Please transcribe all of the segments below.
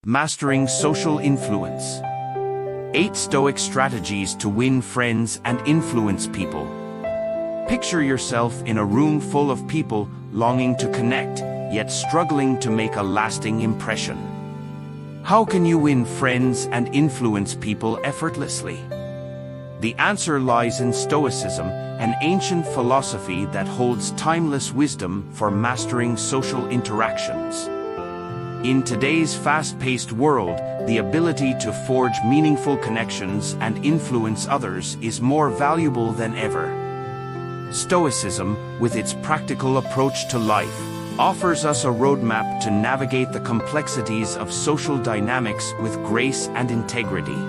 Mastering social influence. 8 Stoic strategies to win friends and influence people. Picture yourself in a room full of people longing to connect, yet struggling to make a lasting impression. How can you win friends and influence people effortlessly? The answer lies in Stoicism, an ancient philosophy that holds timeless wisdom for mastering social interactions. In today's fast-paced world, the ability to forge meaningful connections and influence others is more valuable than ever. Stoicism, with its practical approach to life, offers us a roadmap to navigate the complexities of social dynamics with grace and integrity.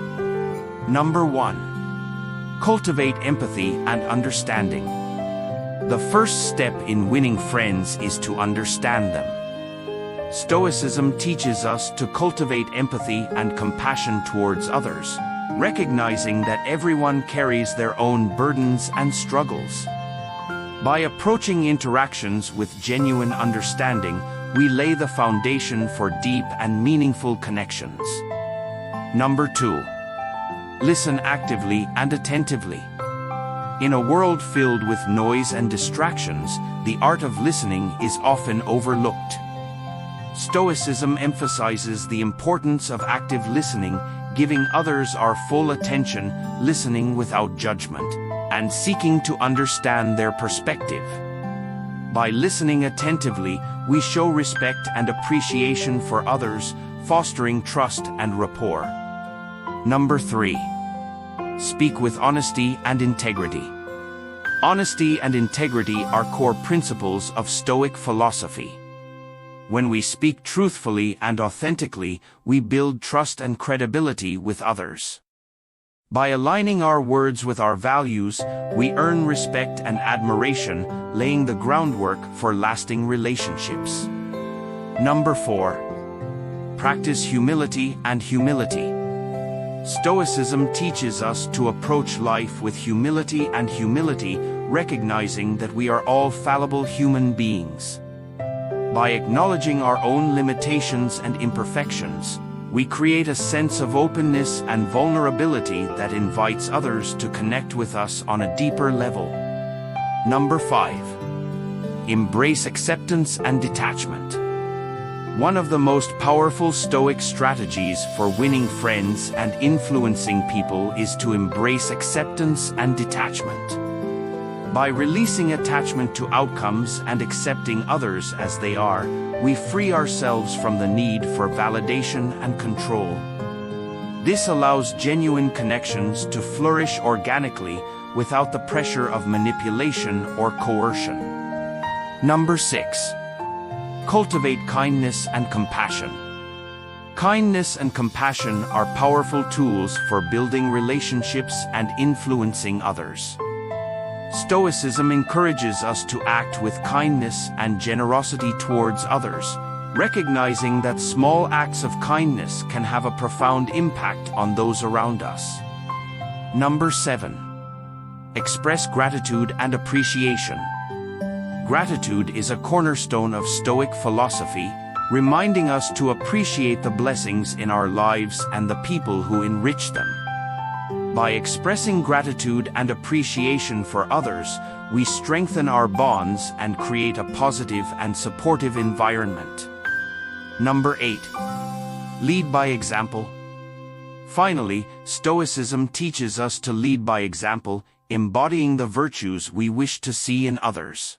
Number 1. Cultivate empathy and understanding. The first step in winning friends is to understand them. Stoicism teaches us to cultivate empathy and compassion towards others, recognizing that everyone carries their own burdens and struggles. By approaching interactions with genuine understanding, we lay the foundation for deep and meaningful connections. Number 2. Listen actively and attentively. In a world filled with noise and distractions, the art of listening is often overlooked. Stoicism emphasizes the importance of active listening, giving others our full attention, listening without judgment, and seeking to understand their perspective. By listening attentively, we show respect and appreciation for others, fostering trust and rapport. Number 3. Speak with honesty and integrity. Honesty and integrity are core principles of Stoic philosophy. When we speak truthfully and authentically, we build trust and credibility with others. By aligning our words with our values, we earn respect and admiration, laying the groundwork for lasting relationships. Number 4. Practice humility and humility. Stoicism teaches us to approach life with humility, recognizing that we are all fallible human beings. By acknowledging our own limitations and imperfections, we create a sense of openness and vulnerability that invites others to connect with us on a deeper level. Number 5. Embrace acceptance and detachment. One of the most powerful Stoic strategies for winning friends and influencing people is to embrace acceptance and detachment. By releasing attachment to outcomes and accepting others as they are, we free ourselves from the need for validation and control. This allows genuine connections to flourish organically without the pressure of manipulation or coercion. Number 6. Cultivate kindness and compassion. Kindness and compassion are powerful tools for building relationships and influencing others. Stoicism encourages us to act with kindness and generosity towards others, recognizing that small acts of kindness can have a profound impact on those around us. Number 7. Express gratitude and appreciation. Gratitude is a cornerstone of Stoic philosophy, reminding us to appreciate the blessings in our lives and the people who enrich them. By expressing gratitude and appreciation for others, we strengthen our bonds and create a positive and supportive environment. Number 8. Lead by example. Finally, Stoicism teaches us to lead by example, embodying the virtues we wish to see in others.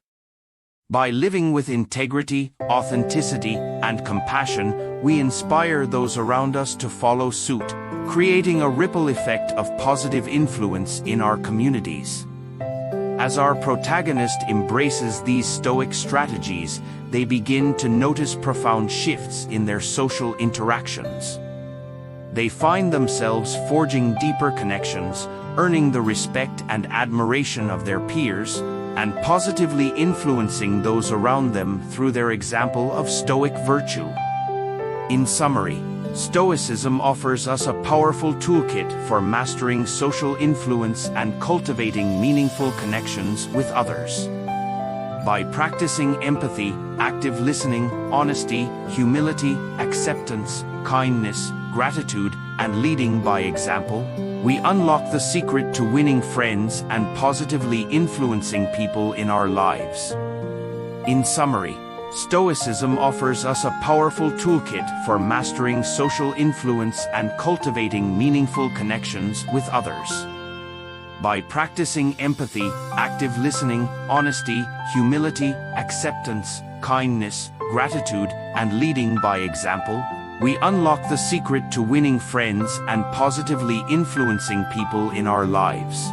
By living with integrity, authenticity, and compassion, we inspire those around us to follow suit, creating a ripple effect of positive influence in our communities. As our protagonist embraces these Stoic strategies, they begin to notice profound shifts in their social interactions. They find themselves forging deeper connections, earning the respect and admiration of their peers, and positively influencing those around them through their example of Stoic virtue. In summary, Stoicism offers us a powerful toolkit for mastering social influence and cultivating meaningful connections with others. By practicing empathy, active listening, honesty, humility, acceptance, kindness, gratitude, and leading by example, we unlock the secret to winning friends and positively influencing people in our lives. In summary, Stoicism offers us a powerful toolkit for mastering social influence and cultivating meaningful connections with others. By practicing empathy, active listening, honesty, humility, acceptance, kindness, gratitude, and leading by example, we unlock the secret to winning friends and positively influencing people in our lives.